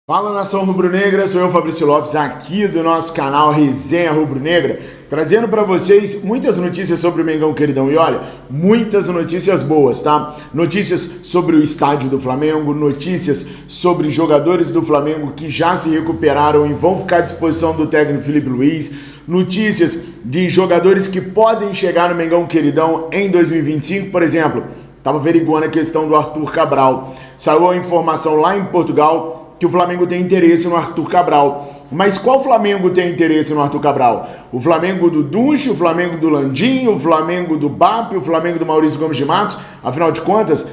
Fala, nação rubro-negra, sou eu, Fabrício Lopes, aqui do nosso canal Resenha Rubro-Negra, trazendo para vocês muitas notícias sobre o Mengão queridão. E olha, muitas notícias boas, tá? Notícias sobre o estádio do Flamengo, notícias sobre jogadores do Flamengo que já se recuperaram e vão ficar à disposição do técnico Felipe Luiz, notícias de jogadores que podem chegar no Mengão queridão em 2025, por exemplo. Estava averiguando a questão do Arthur Cabral. Saiu a informação lá em Portugal que o Flamengo tem interesse no Arthur Cabral. Mas qual Flamengo tem interesse no Arthur Cabral? O Flamengo do Dunche, o Flamengo do Landinho, o Flamengo do BAP, o Flamengo do Maurício Gomes de Matos? Afinal de contas,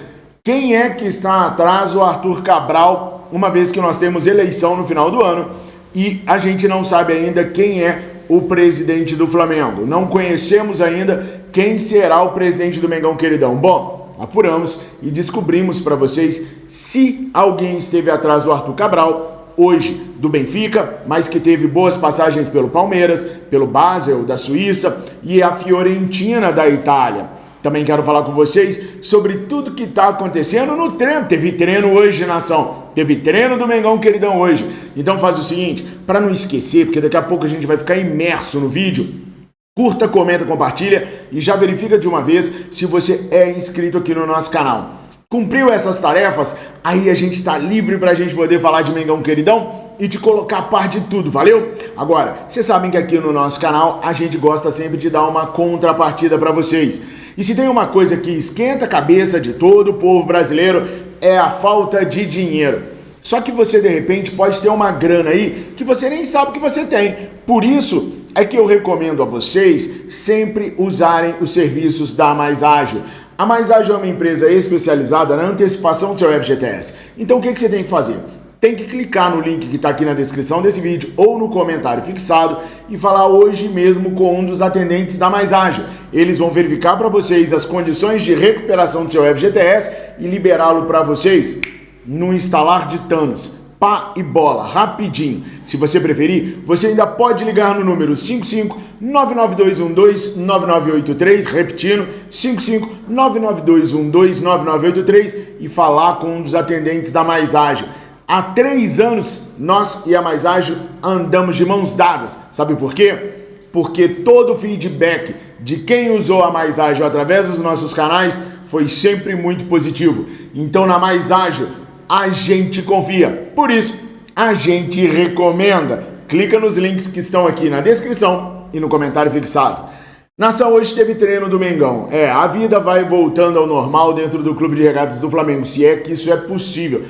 quem é que está atrás do Arthur Cabral, uma vez que nós temos eleição no final do ano e a gente não sabe ainda quem é o presidente do Flamengo? Não conhecemos ainda quem será o presidente do Mengão queridão. Bom, apuramos e descobrimos para vocês se alguém esteve atrás do Arthur Cabral, hoje do Benfica, mas que teve boas passagens pelo Palmeiras, pelo Basel da Suíça e a Fiorentina da Itália. Também quero falar com vocês sobre tudo que está acontecendo no treino. Teve treino hoje, nação. Teve treino do Mengão queridão hoje. Então faz o seguinte, para não esquecer, porque daqui a pouco a gente vai ficar imerso no vídeo, curta, comenta, compartilha e já verifica de uma vez se você é inscrito aqui no nosso canal. Cumpriu essas tarefas? Aí a gente tá livre pra gente poder falar de Mengão queridão e te colocar a par de tudo, valeu? Agora, vocês sabem que aqui no nosso canal a gente gosta sempre de dar uma contrapartida pra vocês. E se tem uma coisa que esquenta a cabeça de todo o povo brasileiro é a falta de dinheiro. Só que você de repente pode ter uma grana aí que você nem sabe que você tem. Por isso é que eu recomendo a vocês sempre usarem os serviços da Mais Ágil. A Mais Ágil é uma empresa especializada na antecipação do seu FGTS. Então o que você tem que fazer? Tem que clicar no link que está aqui na descrição desse vídeo ou no comentário fixado e falar hoje mesmo com um dos atendentes da Mais Ágil. Eles vão verificar para vocês as condições de recuperação do seu FGTS e liberá-lo para vocês no instalar de Thanos. Pá e bola, rapidinho. Se você preferir, você ainda pode ligar no número 55-99212-9983, repetindo, 55-99212-9983 e falar com um dos atendentes da Mais Ágil. Há 3 anos, nós e a Mais Ágil andamos de mãos dadas. Sabe por quê? Porque todo o feedback de quem usou a Mais Ágil através dos nossos canais foi sempre muito positivo. Então, na Mais Ágil, a gente confia, por isso a gente recomenda. Clica nos links que estão aqui na descrição e no comentário fixado. Nação, hoje teve treino do Mengão. A vida vai voltando ao normal dentro do Clube de Regatas do Flamengo, se é que isso é possível.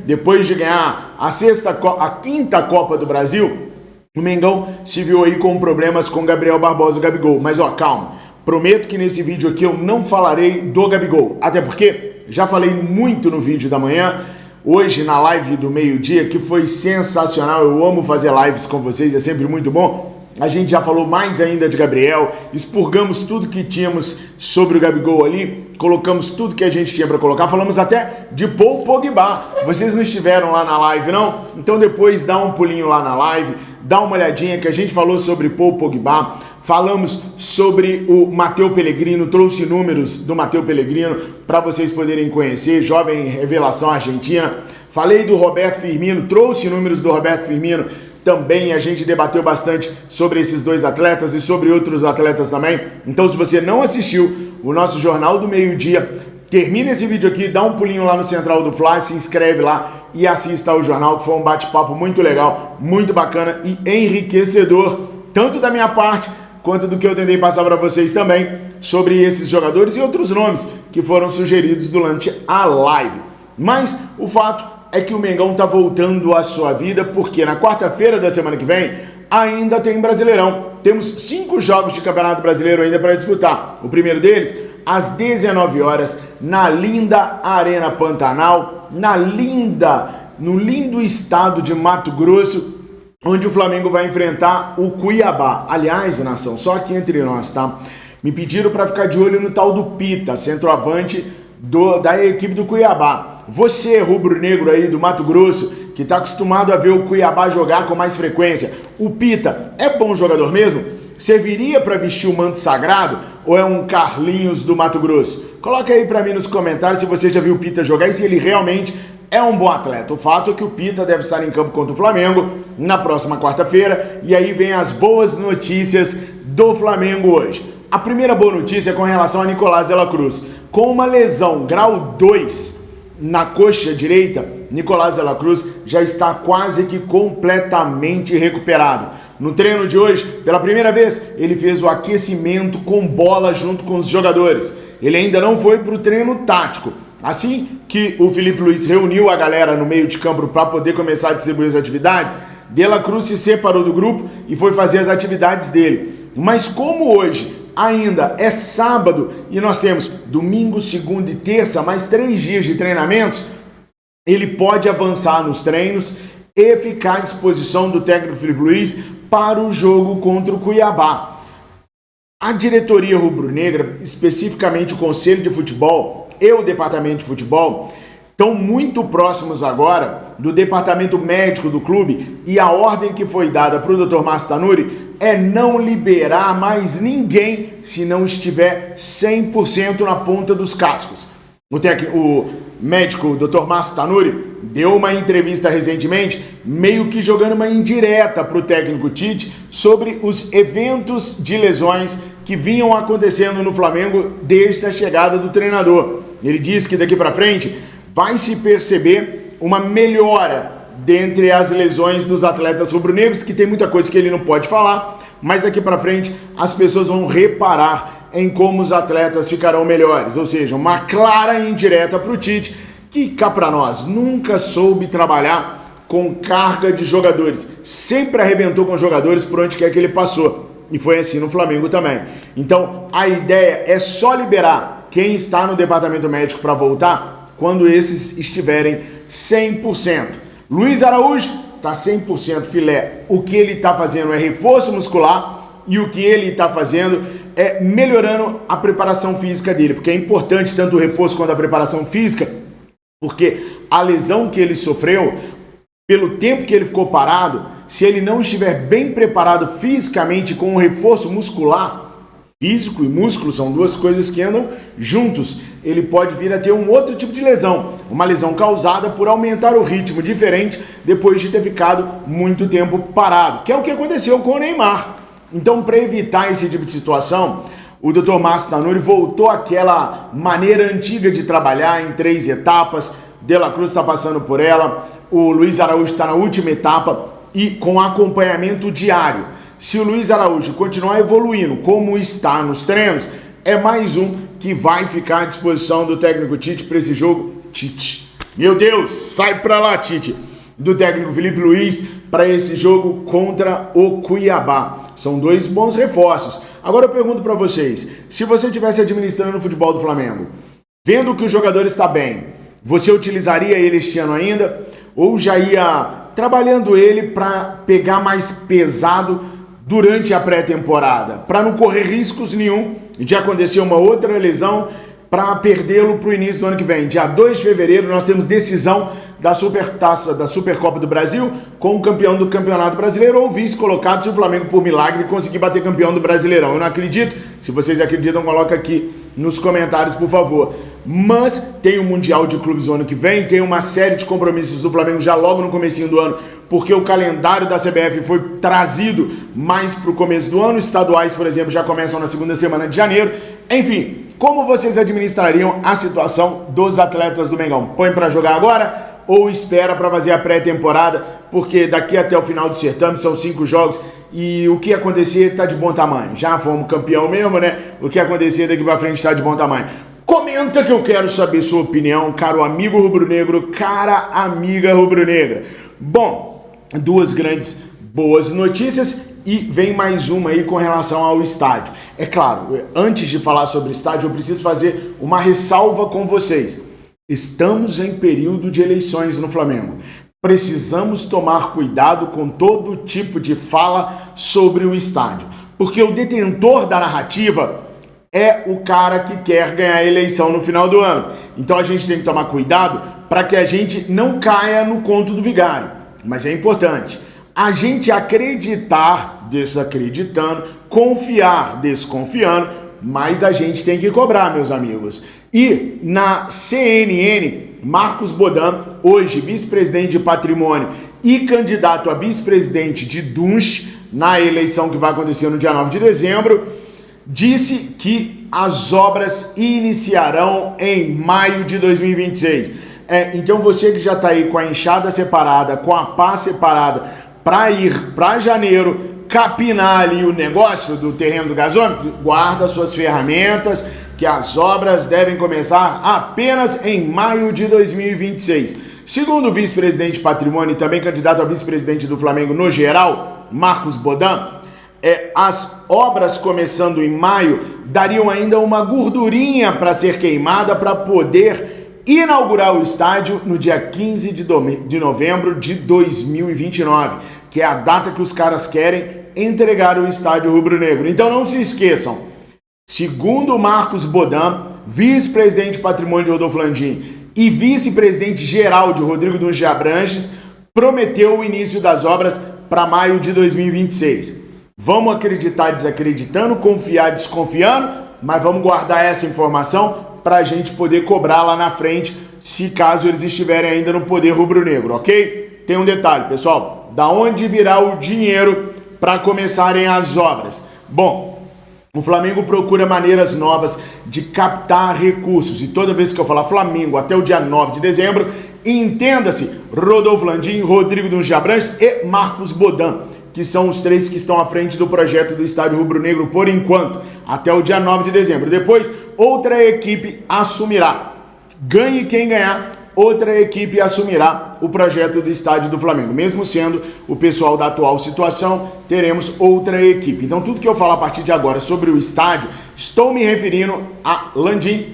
Depois de ganhar a quinta Copa do Brasil, o Mengão se viu aí com problemas com Gabriel Barbosa, o Gabigol. Mas calma, prometo que nesse vídeo aqui eu não falarei do Gabigol, até porque já falei muito no vídeo da manhã, hoje na live do meio-dia, que foi sensacional. Eu amo fazer lives com vocês, é sempre muito bom. A gente já falou mais ainda de Gabriel, expurgamos tudo que tínhamos sobre o Gabigol ali, colocamos tudo que a gente tinha para colocar, falamos até de Paul Pogba. Vocês não estiveram lá na live, não? Então depois dá um pulinho lá na live, dá uma olhadinha que a gente falou sobre Paul Pogba, falamos sobre o Matteo Pellegrino, trouxe números do Matteo Pellegrino para vocês poderem conhecer, jovem revelação argentina. Falei do Roberto Firmino, trouxe números do Roberto Firmino. Também a gente debateu bastante sobre esses dois atletas e sobre outros atletas também. Então, se você não assistiu o nosso Jornal do Meio-Dia, termina esse vídeo aqui, dá um pulinho lá no Central do Fla, se inscreve lá e assista ao jornal, que foi um bate-papo muito legal, muito bacana e enriquecedor, tanto da minha parte quanto do que eu tentei passar para vocês também, sobre esses jogadores e outros nomes que foram sugeridos durante a live. Mas o fato é que o Mengão está voltando à sua vida, porque na quarta-feira da semana que vem ainda tem Brasileirão. Temos 5 jogos de Campeonato Brasileiro ainda para disputar. O primeiro deles, às 19 horas, na linda Arena Pantanal, no lindo estado de Mato Grosso, onde o Flamengo vai enfrentar o Cuiabá. Aliás, nação, só aqui entre nós, tá? Me pediram para ficar de olho no tal do Pita, centroavante da equipe do Cuiabá. Você, rubro-negro aí do Mato Grosso, que está acostumado a ver o Cuiabá jogar com mais frequência, o Pita é bom jogador mesmo? Serviria para vestir o manto sagrado ou é um Carlinhos do Mato Grosso? Coloca aí para mim nos comentários se você já viu o Pita jogar e se ele realmente é um bom atleta. O fato é que o Pita deve estar em campo contra o Flamengo na próxima quarta-feira, e aí vem as boas notícias do Flamengo hoje. A primeira boa notícia é com relação a Nicolás de la Cruz. Com uma lesão grau 2 na coxa direita, Nicolás de la Cruz já está quase que completamente recuperado. No treino de hoje, pela primeira vez, ele fez o aquecimento com bola junto com os jogadores. Ele ainda não foi para o treino tático. Assim que o Felipe Luiz reuniu a galera no meio de campo para poder começar a distribuir as atividades, De la Cruz se separou do grupo e foi fazer as atividades dele. Mas como hoje ainda é sábado e nós temos domingo, segunda e terça, mais 3 dias de treinamentos, ele pode avançar nos treinos e ficar à disposição do técnico Felipe Luiz para o jogo contra o Cuiabá. A diretoria rubro-negra, especificamente o Conselho de Futebol e o Departamento de Futebol, estão muito próximos agora do departamento médico do clube, e a ordem que foi dada para o Dr. Márcio Tanuri é não liberar mais ninguém se não estiver 100% na ponta dos cascos. O médico Dr. Márcio Tanuri deu uma entrevista recentemente, meio que jogando uma indireta para o técnico Tite sobre os eventos de lesões que vinham acontecendo no Flamengo desde a chegada do treinador. Ele disse que daqui para frente vai se perceber uma melhora dentre as lesões dos atletas rubro-negros, que tem muita coisa que ele não pode falar, mas daqui para frente as pessoas vão reparar em como os atletas ficarão melhores. Ou seja, uma clara indireta para o Tite, que cá para nós nunca soube trabalhar com carga de jogadores, sempre arrebentou com jogadores por onde quer que ele passou, e foi assim no Flamengo também. Então a ideia é só liberar quem está no departamento médico para voltar quando esses estiverem 100%. Luiz Araújo está 100% filé. O que ele está fazendo é reforço muscular, e o que ele está fazendo é melhorando a preparação física dele, porque é importante tanto o reforço quanto a preparação física, porque a lesão que ele sofreu, pelo tempo que ele ficou parado, se ele não estiver bem preparado fisicamente com o reforço muscular, físico e músculo são duas coisas que andam juntos, ele pode vir a ter um outro tipo de lesão, uma lesão causada por aumentar o ritmo diferente depois de ter ficado muito tempo parado, que é o que aconteceu com o Neymar. Então, para evitar esse tipo de situação, o Dr. Márcio Tanuri voltou àquela maneira antiga de trabalhar em 3 etapas. De la Cruz está passando por ela, o Luiz Araújo está na última etapa e com acompanhamento diário. Se o Luiz Araújo continuar evoluindo como está nos treinos, é mais um que vai ficar à disposição do técnico Tite para esse jogo. Tite, meu Deus, sai para lá, Tite! Do técnico Felipe Luiz para esse jogo contra o Cuiabá. São 2 bons reforços. Agora eu pergunto para vocês, se você estivesse administrando o futebol do Flamengo, vendo que o jogador está bem, você utilizaria ele este ano ainda? Ou já ia trabalhando ele para pegar mais pesado durante a pré-temporada, para não correr riscos nenhum de acontecer uma outra lesão, para perdê-lo para o início do ano que vem? Dia 2 de fevereiro nós temos decisão da Supertaça, da Supercopa do Brasil, com o campeão do Campeonato Brasileiro ou vice-colocado, se o Flamengo, por milagre, conseguir bater campeão do Brasileirão. Eu não acredito. Se vocês acreditam, coloca aqui nos comentários, por favor. Mas tem o Mundial de Clubes no ano que vem, tem uma série de compromissos do Flamengo já logo no comecinho do ano, porque o calendário da CBF foi trazido mais para o começo do ano. Estaduais, por exemplo, já começam na segunda semana de janeiro. Enfim, como vocês administrariam a situação dos atletas do Mengão? Põe para jogar agora ou espera para fazer a pré-temporada, porque daqui até o final do certame são 5 jogos e o que acontecer está de bom tamanho. Já fomos campeão mesmo, né? O que acontecer daqui para frente está de bom tamanho. Comenta que eu quero saber sua opinião, caro amigo rubro-negro, cara amiga rubro-negra. Bom, 2 grandes boas notícias e vem mais uma aí com relação ao estádio. É claro, antes de falar sobre estádio, eu preciso fazer uma ressalva com vocês. Estamos em período de eleições no Flamengo. Precisamos tomar cuidado com todo tipo de fala sobre o estádio, porque o detentor da narrativa é o cara que quer ganhar a eleição no final do ano. Então a gente tem que tomar cuidado para que a gente não caia no conto do vigário. Mas é importante a gente acreditar desacreditando, confiar desconfiando, mas a gente tem que cobrar, meus amigos. E na CNN Marcos Bodan, hoje vice-presidente de patrimônio e candidato a vice-presidente de Dunch, na eleição que vai acontecer no dia 9 de dezembro, disse que as obras iniciarão em maio de 2026. Então você que já está aí com a enxada separada, com a pá separada, para ir para janeiro, capinar ali o negócio do terreno do gasômetro, guarda suas ferramentas, que as obras devem começar apenas em maio de 2026. Segundo o vice-presidente de patrimônio e também candidato a vice-presidente do Flamengo no geral, Marcos Bodan, as obras começando em maio dariam ainda uma gordurinha para ser queimada para poder inaugurar o estádio no dia 15 de novembro de 2029, que é a data que os caras querem entregar o estádio rubro-negro. Então não se esqueçam, segundo Marcos Bodan, vice-presidente de patrimônio de Rodolfo Landim e vice-presidente geral de Rodrigo Dunch Abranches, prometeu o início das obras para maio de 2026. Vamos acreditar desacreditando, confiar desconfiando, mas vamos guardar essa informação para a gente poder cobrar lá na frente, se caso eles estiverem ainda no poder rubro-negro, ok? Tem um detalhe, pessoal, da onde virá o dinheiro para começarem as obras? Bom, o Flamengo procura maneiras novas de captar recursos, e toda vez que eu falar Flamengo até o dia 9 de dezembro, entenda-se Rodolfo Landim, Rodrigo Dunch Abranches e Marcos Bodan, que são os três que estão à frente do projeto do Estádio Rubro-Negro por enquanto, até o dia 9 de dezembro. Depois, outra equipe assumirá. Ganhe quem ganhar, outra equipe assumirá o projeto do estádio do Flamengo. Mesmo sendo o pessoal da atual situação, teremos outra equipe. Então, tudo que eu falar a partir de agora sobre o estádio, estou me referindo a Landim,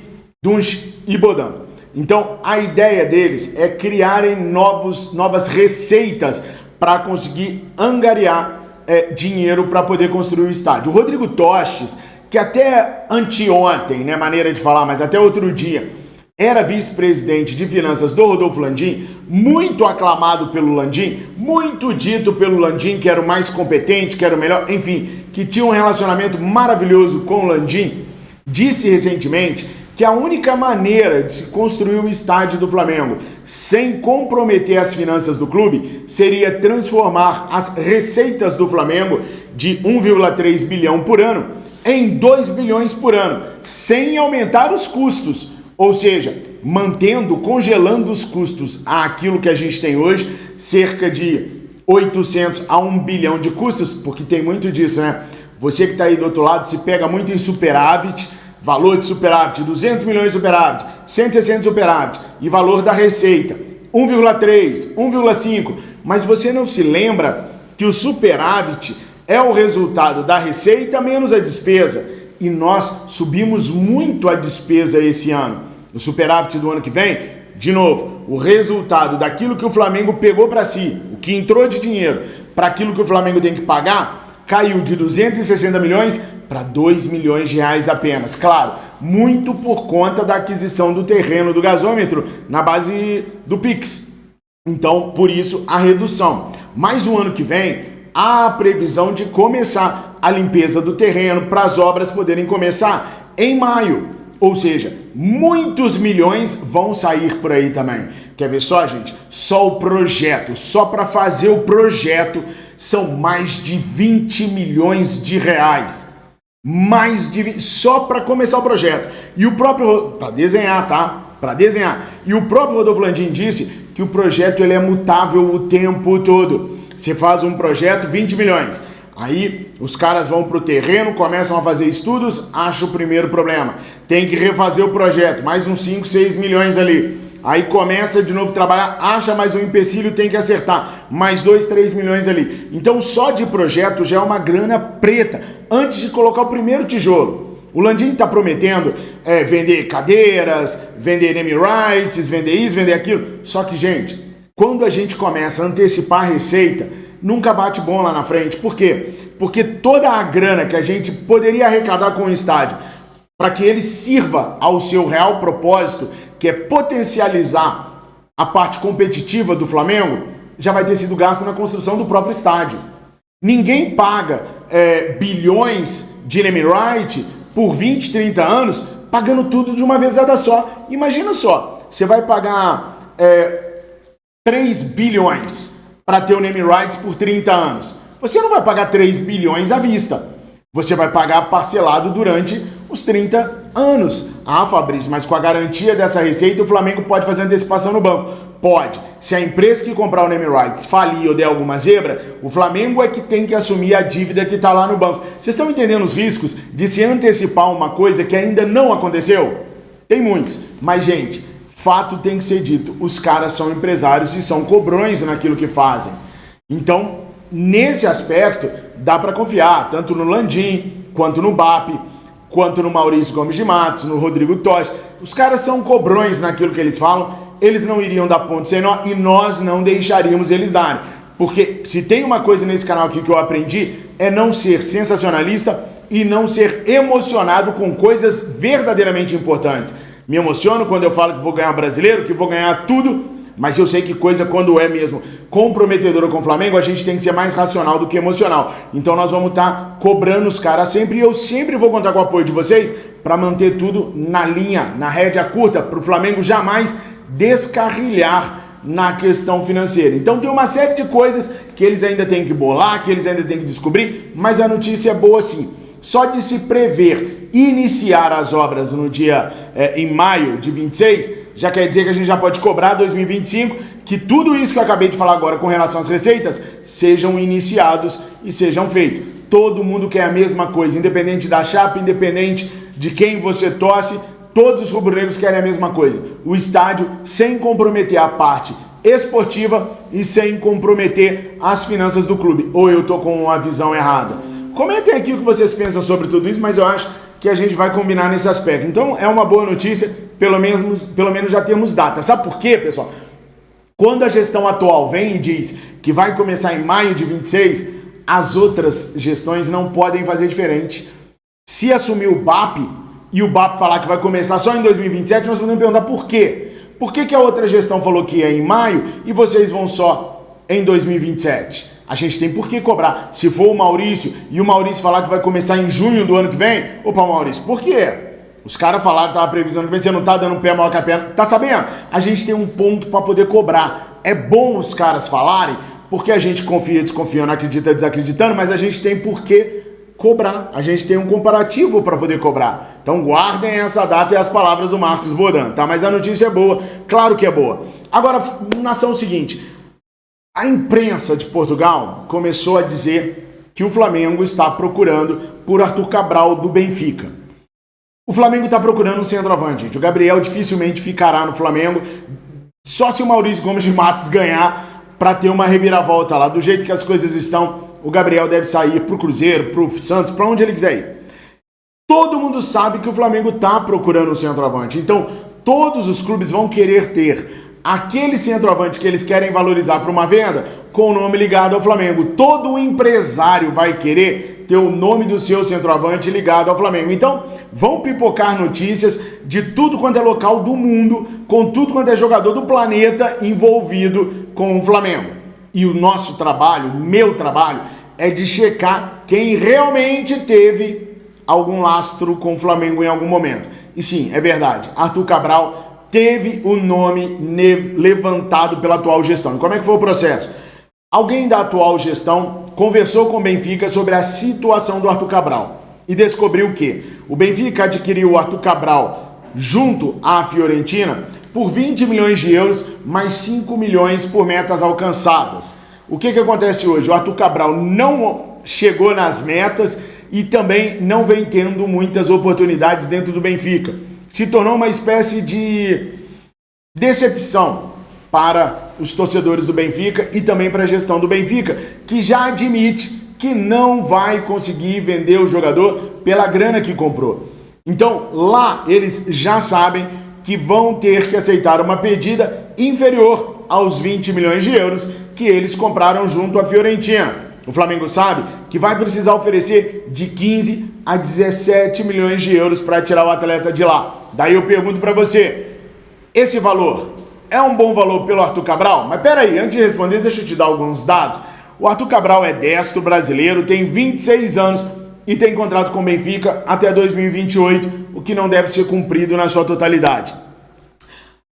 Dunch e Bodan. Então, a ideia deles é criarem novas receitas para conseguir angariar dinheiro para poder construir o estádio. O Rodrigo Tostes, que até anteontem, né, maneira de falar, mas até outro dia, era vice-presidente de finanças do Rodolfo Landim, muito aclamado pelo Landim, muito dito pelo Landim que era o mais competente, que era o melhor, enfim, que tinha um relacionamento maravilhoso com o Landim, disse recentemente que a única maneira de se construir o estádio do Flamengo sem comprometer as finanças do clube seria transformar as receitas do Flamengo de 1,3 bilhão por ano em 2 bilhões por ano, sem aumentar os custos. Ou seja, congelando os custos àquilo que a gente tem hoje, cerca de 800 a 1 bilhão de custos, porque tem muito disso, né? Você que está aí do outro lado se pega muito em superávit, valor de superávit, 200 milhões de superávit, 160 de superávit, e valor da receita, 1,3, 1,5, mas você não se lembra que o superávit é o resultado da receita menos a despesa. E nós subimos muito a despesa esse ano. O superávit do ano que vem, de novo, o resultado daquilo que o Flamengo pegou para si, o que entrou de dinheiro para aquilo que o Flamengo tem que pagar, caiu de 260 milhões para 2 milhões de reais apenas. Claro, muito por conta da aquisição do terreno do gasômetro na base do Pix. Então, por isso, a redução. Mas o ano que vem, há a previsão de começar a limpeza do terreno para as obras poderem começar em maio. Ou seja, muitos milhões vão sair por aí também. Quer ver só, gente? Só o projeto, só para fazer o projeto, são mais de 20 milhões de reais. Só para começar o projeto. E o próprio... para desenhar, tá? Para desenhar. E o próprio Rodolfo Landim disse que o projeto ele é mutável o tempo todo. Você faz um projeto, 20 milhões. Aí os caras vão para o terreno, começam a fazer estudos, acha o primeiro problema. Tem que refazer o projeto, mais uns 5, 6 milhões ali. Aí começa de novo a trabalhar, acha mais um empecilho, tem que acertar. Mais 2, 3 milhões ali. Então só de projeto já é uma grana preta, antes de colocar o primeiro tijolo. O Landim está prometendo vender cadeiras, vender name rights, vender isso, vender aquilo. Só que, gente, quando a gente começa a antecipar a receita, nunca bate bom lá na frente. Por quê? Porque toda a grana que a gente poderia arrecadar com o estádio para que ele sirva ao seu real propósito, que é potencializar a parte competitiva do Flamengo, já vai ter sido gasta na construção do próprio estádio. Ninguém paga bilhões de name right por 20, 30 anos, pagando tudo de uma vezada só. Imagina só, você vai pagar 3 bilhões para ter o name rights por 30 anos. Você não vai pagar 3 bilhões à vista. Você vai pagar parcelado durante os 30 anos. Ah, Fabrício, mas com a garantia dessa receita, o Flamengo pode fazer antecipação no banco. Pode. Se a empresa que comprar o name rights falir ou der alguma zebra, o Flamengo é que tem que assumir a dívida que está lá no banco. Vocês estão entendendo os riscos de se antecipar uma coisa que ainda não aconteceu? Tem muitos. Mas, gente, fato tem que ser dito. Os caras são empresários e são cobrões naquilo que fazem. Então, nesse aspecto, dá para confiar, tanto no Landim, quanto no BAP, quanto no Maurício Gomes de Matos, no Rodrigo Totti. Os caras são cobrões naquilo que eles falam, eles não iriam dar ponto sem nó e nós não deixaríamos eles darem. Porque se tem uma coisa nesse canal aqui que eu aprendi, é não ser sensacionalista e não ser emocionado com coisas verdadeiramente importantes. Me emociono quando eu falo que vou ganhar brasileiro, que vou ganhar tudo, mas eu sei que coisa, quando é mesmo comprometedora com o Flamengo, a gente tem que ser mais racional do que emocional. Então nós vamos estar cobrando os caras sempre, e eu sempre vou contar com o apoio de vocês para manter tudo na linha, na rédea curta, para o Flamengo jamais descarrilhar na questão financeira. Então tem uma série de coisas que eles ainda têm que bolar, que eles ainda têm que descobrir, mas a notícia é boa sim. Só de se prever iniciar as obras no dia em maio de 26, já quer dizer que a gente já pode cobrar 2025, que tudo isso que eu acabei de falar agora com relação às receitas sejam iniciados e sejam feitos. Todo mundo quer a mesma coisa, independente da chapa, independente de quem você torce, todos os rubro-negros querem a mesma coisa. O estádio sem comprometer a parte esportiva e sem comprometer as finanças do clube. Ou eu tô com uma visão errada? Comentem aqui o que vocês pensam sobre tudo isso, mas eu acho que a gente vai combinar nesse aspecto. Então é uma boa notícia, pelo menos já temos data. Sabe por quê, pessoal? Quando a gestão atual vem e diz que vai começar em maio de 26, as outras gestões não podem fazer diferente. Se assumir o BAP e o BAP falar que vai começar só em 2027, nós podemos perguntar por quê? Por que a outra gestão falou que é em maio e vocês vão só em 2027? A gente tem por que cobrar. Se for o Maurício e o Maurício falar que vai começar em junho do ano que vem, opa, Maurício, por quê? Os caras falaram que tava previsando que você não tá dando pé maior que a perna. Tá sabendo? A gente tem um ponto para poder cobrar. É bom os caras falarem, porque a gente confia, desconfiando, acredita, desacreditando, mas a gente tem por que cobrar. A gente tem um comparativo para poder cobrar. Então guardem essa data e as palavras do Marcos Bodan, tá? Mas a notícia é boa, claro que é boa. Agora, nação, é o seguinte, a imprensa de Portugal começou a dizer que o Flamengo está procurando por Arthur Cabral do Benfica. O Flamengo está procurando um centroavante, gente. O Gabriel dificilmente ficará no Flamengo, só se o Maurício Gomes de Matos ganhar para ter uma reviravolta lá. Do jeito que as coisas estão, o Gabriel deve sair para o Cruzeiro, para o Santos, para onde ele quiser ir. Todo mundo sabe que o Flamengo está procurando um centroavante. Então, todos os clubes vão querer ter aquele centroavante que eles querem valorizar para uma venda com o nome ligado ao Flamengo. Todo empresário vai querer ter o nome do seu centroavante ligado ao Flamengo. Então, vão pipocar notícias de tudo quanto é local do mundo, com tudo quanto é jogador do planeta envolvido com o Flamengo. E o nosso trabalho, meu trabalho, é de checar quem realmente teve algum lastro com o Flamengo em algum momento. E sim, é verdade, Arthur Cabral teve o nome levantado pela atual gestão. E como é que foi o processo? Alguém da atual gestão conversou com o Benfica sobre a situação do Arthur Cabral e descobriu que o Benfica adquiriu o Arthur Cabral junto à Fiorentina por 20 milhões de euros, mais 5 milhões por metas alcançadas. O que acontece hoje? O Arthur Cabral não chegou nas metas e também não vem tendo muitas oportunidades dentro do Benfica. Se tornou uma espécie de decepção para os torcedores do Benfica e também para a gestão do Benfica, que já admite que não vai conseguir vender o jogador pela grana que comprou. Então, lá eles já sabem que vão ter que aceitar uma pedida inferior aos 20 milhões de euros que eles compraram junto à Fiorentina. O Flamengo sabe que vai precisar oferecer de 15 a 17 milhões de euros para tirar o atleta de lá. Daí eu pergunto para você, esse valor é um bom valor pelo Arthur Cabral? Mas peraí, antes de responder, deixa eu te dar alguns dados. O Arthur Cabral é destro brasileiro, tem 26 anos e tem contrato com o Benfica até 2028, o que não deve ser cumprido na sua totalidade.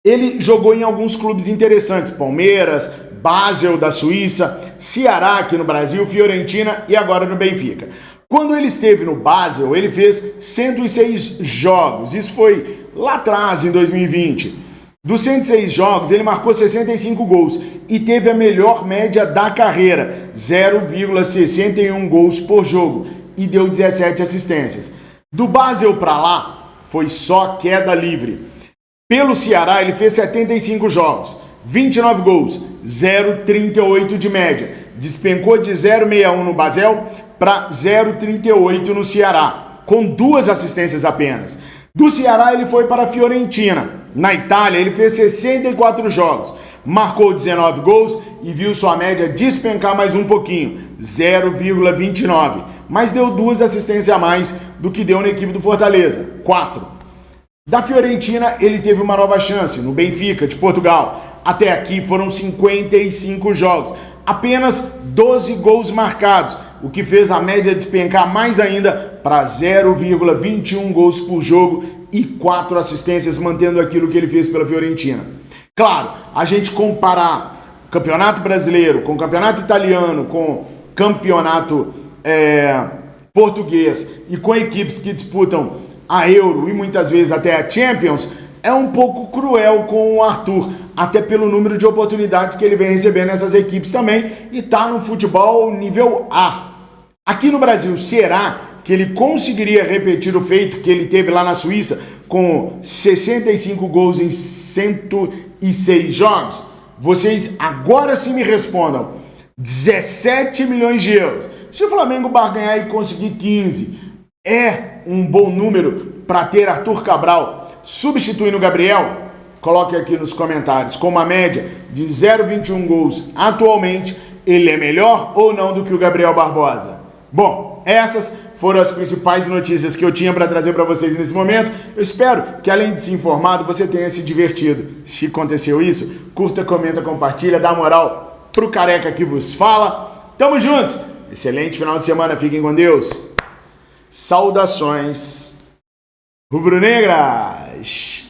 Ele jogou em alguns clubes interessantes, Palmeiras, Basel da Suíça, Ceará aqui no Brasil, Fiorentina e agora no Benfica. Quando ele esteve no Basel, ele fez 106 jogos, isso foi lá atrás, em 2020. Dos 106 jogos, ele marcou 65 gols e teve a melhor média da carreira, 0,61 gols por jogo, e deu 17 assistências. Do Basel para lá, foi só queda livre. Pelo Ceará, ele fez 75 jogos, 29 gols, 0,38 de média. Despencou de 0,61 no Basel para 0,38 no Ceará, com 2 assistências apenas. Do Ceará, ele foi para a Fiorentina. Na Itália, ele fez 64 jogos, marcou 19 gols e viu sua média despencar mais um pouquinho, 0,29. Mas deu 2 assistências a mais do que deu na equipe do Fortaleza, 4. Da Fiorentina, ele teve uma nova chance, no Benfica, de Portugal. Até aqui foram 55 jogos, apenas 12 gols marcados, o que fez a média despencar mais ainda para 0,21 gols por jogo e 4 assistências, mantendo aquilo que ele fez pela Fiorentina. Claro, a gente comparar o Campeonato Brasileiro com o Campeonato Italiano, com o Campeonato Português e com equipes que disputam a Euro e muitas vezes até a Champions, é um pouco cruel com o Arthur, até pelo número de oportunidades que ele vem recebendo nessas equipes também, e tá no futebol nível A. Aqui no Brasil, será que ele conseguiria repetir o feito que ele teve lá na Suíça, com 65 gols em 106 jogos? Vocês agora sim me respondam. 17 milhões de euros. Se o Flamengo barganhar e conseguir 15, é um bom número para ter Arthur Cabral substituindo o Gabriel? Coloque aqui nos comentários. Com uma média de 0,21 gols atualmente, ele é melhor ou não do que o Gabriel Barbosa? Bom, essas foram as principais notícias que eu tinha para trazer para vocês nesse momento. Eu espero que, além de se informado, você tenha se divertido. Se aconteceu isso, curta, comenta, compartilha, dá moral pro careca que vos fala. Tamo juntos! Excelente final de semana, fiquem com Deus. Saudações rubro-negras!